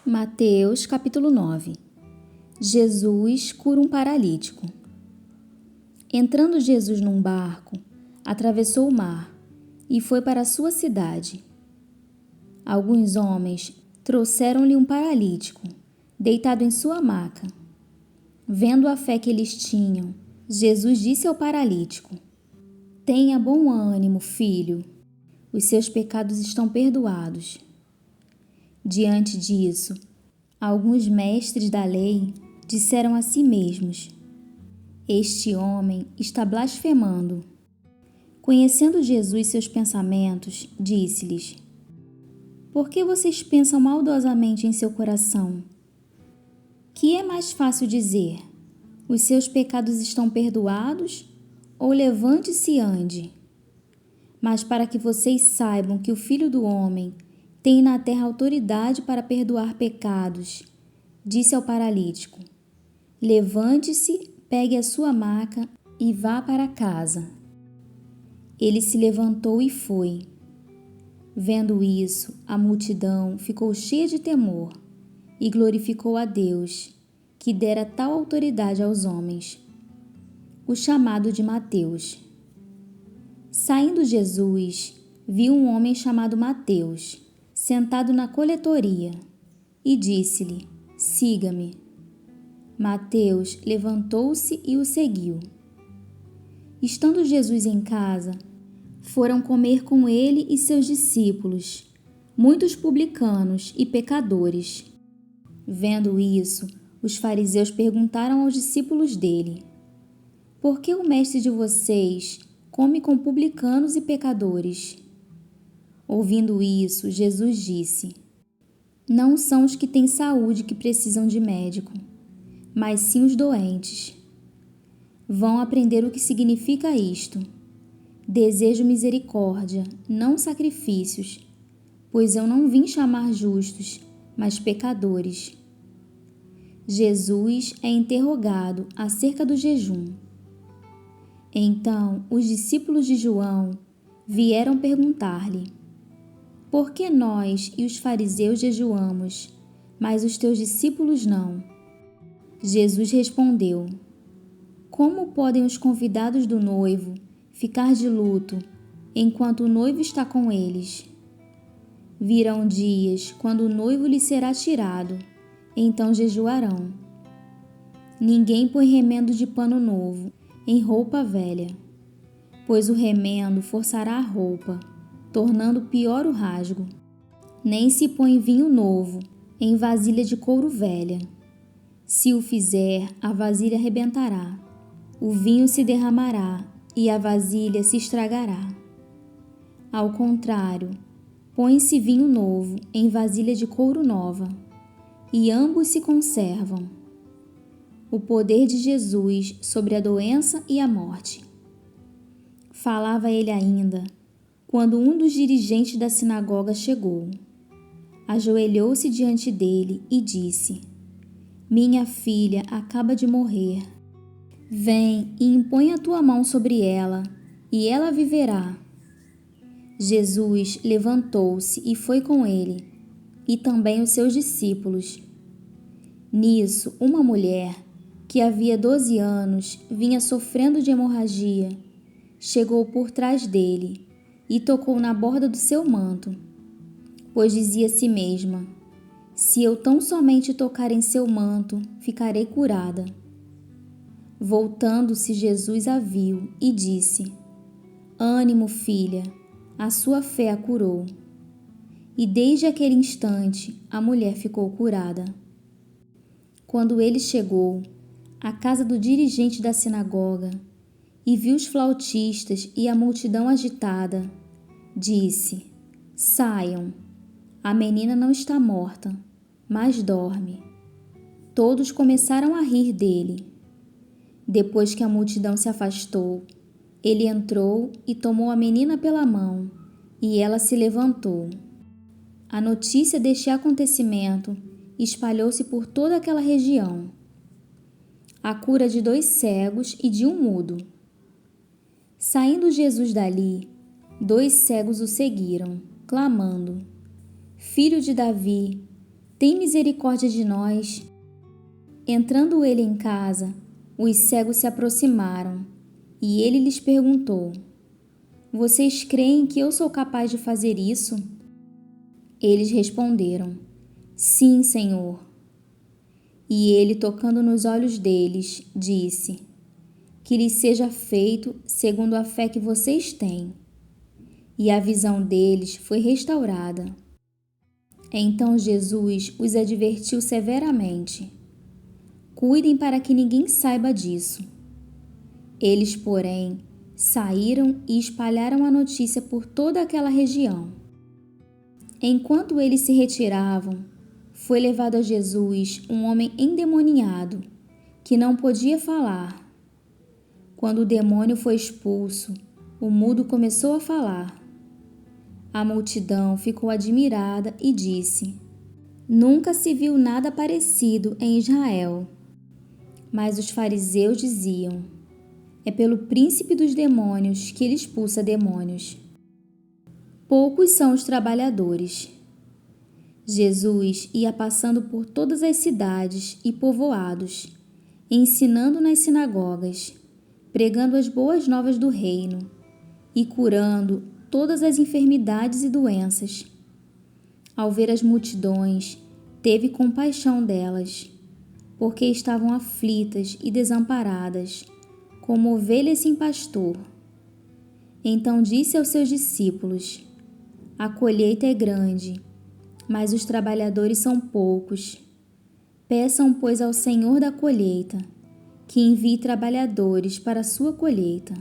Mateus capítulo 9. Jesus cura um paralítico. Entrando Jesus num barco, atravessou o mar e foi para a sua cidade. Alguns homens trouxeram-lhe um paralítico, deitado em sua maca. Vendo a fé que eles tinham, Jesus disse ao paralítico: "Tenha bom ânimo, filho, os seus pecados estão perdoados." Diante disso, alguns mestres da lei disseram a si mesmos: "Este homem está blasfemando." Conhecendo Jesus seus pensamentos, disse-lhes: "Por que vocês pensam maldosamente em seu coração? Que é mais fácil dizer: os seus pecados estão perdoados, ou levante-se e ande? Mas para que vocês saibam que o Filho do Homem tem na terra autoridade para perdoar pecados, disse ao paralítico: levante-se, pegue a sua maca e vá para casa." Ele se levantou e foi. Vendo isso, a multidão ficou cheia de temor e glorificou a Deus, que dera tal autoridade aos homens. O chamado de Mateus. Saindo Jesus, viu um homem chamado Mateus, sentado na coletoria, e disse-lhe: "Siga-me." Mateus levantou-se e o seguiu. Estando Jesus em casa, foram comer com ele e seus discípulos muitos publicanos e pecadores. Vendo isso, os fariseus perguntaram aos discípulos dele: "Por que o mestre de vocês come com publicanos e pecadores?" Ouvindo isso, Jesus disse: "Não são os que têm saúde que precisam de médico, mas sim os doentes. Vão aprender o que significa isto: desejo misericórdia, não sacrifícios, pois eu não vim chamar justos, mas pecadores." Jesus é interrogado acerca do jejum. Então, os discípulos de João vieram perguntar-lhe: "Por que nós e os fariseus jejuamos, mas os teus discípulos não?" Jesus respondeu: "Como podem os convidados do noivo ficar de luto enquanto o noivo está com eles? Virão dias quando o noivo lhe será tirado, então jejuarão. Ninguém põe remendo de pano novo em roupa velha, pois o remendo forçará a roupa, tornando pior o rasgo. Nem se põe vinho novo em vasilha de couro velha. Se o fizer, a vasilha arrebentará, o vinho se derramará e a vasilha se estragará. Ao contrário, põe-se vinho novo em vasilha de couro nova, e ambos se conservam." O poder de Jesus sobre a doença e a morte. Falava ele ainda, quando um dos dirigentes da sinagoga chegou. Ajoelhou-se diante dele e disse: "Minha filha acaba de morrer. Vem e impõe a tua mão sobre ela, e ela viverá." Jesus levantou-se e foi com ele, e também os seus discípulos. Nisso, uma mulher, que havia 12 anos vinha sofrendo de hemorragia, chegou por trás dele e tocou na borda do seu manto, pois dizia a si mesma: "Se eu tão somente tocar em seu manto, ficarei curada." Voltando-se, Jesus a viu e disse: "Ânimo, filha, a sua fé a curou." E desde aquele instante a mulher ficou curada. Quando ele chegou à casa do dirigente da sinagoga e viu os flautistas e a multidão agitada, disse: "Saiam, a menina não está morta, mas dorme." Todos começaram a rir dele. Depois que a multidão se afastou, ele entrou e tomou a menina pela mão, e ela se levantou. A notícia deste acontecimento espalhou-se por toda aquela região. A cura de 2 cegos e de um mudo. Saindo Jesus dali, 2 cegos o seguiram, clamando: "Filho de Davi, tem misericórdia de nós. Entrando ele em casa, os cegos se aproximaram, e ele lhes perguntou: Vocês creem que eu sou capaz de fazer isso? Eles responderam: Sim, Senhor. E ele, tocando nos olhos deles, disse: Que lhes seja feito segundo a fé que vocês têm. E a visão deles foi restaurada. Então Jesus os advertiu severamente: Cuidem para que ninguém saiba disso. Eles, porém, saíram e espalharam a notícia por toda aquela região. Enquanto eles se retiravam, foi levado a Jesus um homem endemoniado, que não podia falar. Quando o demônio foi expulso, o mudo começou a falar. A multidão ficou admirada e disse: Nunca se viu nada parecido em Israel. Mas os fariseus diziam: É pelo príncipe dos demônios que ele expulsa demônios. Poucos são os trabalhadores. Jesus ia passando por todas as cidades e povoados, ensinando nas sinagogas, pregando as boas novas do reino e curando todas as enfermidades e doenças. Ao ver as multidões, teve compaixão delas, porque estavam aflitas e desamparadas, como ovelhas sem pastor. Então disse aos seus discípulos: A colheita é grande, mas os trabalhadores são poucos. Peçam, pois, ao Senhor da colheita que envie trabalhadores para a sua colheita.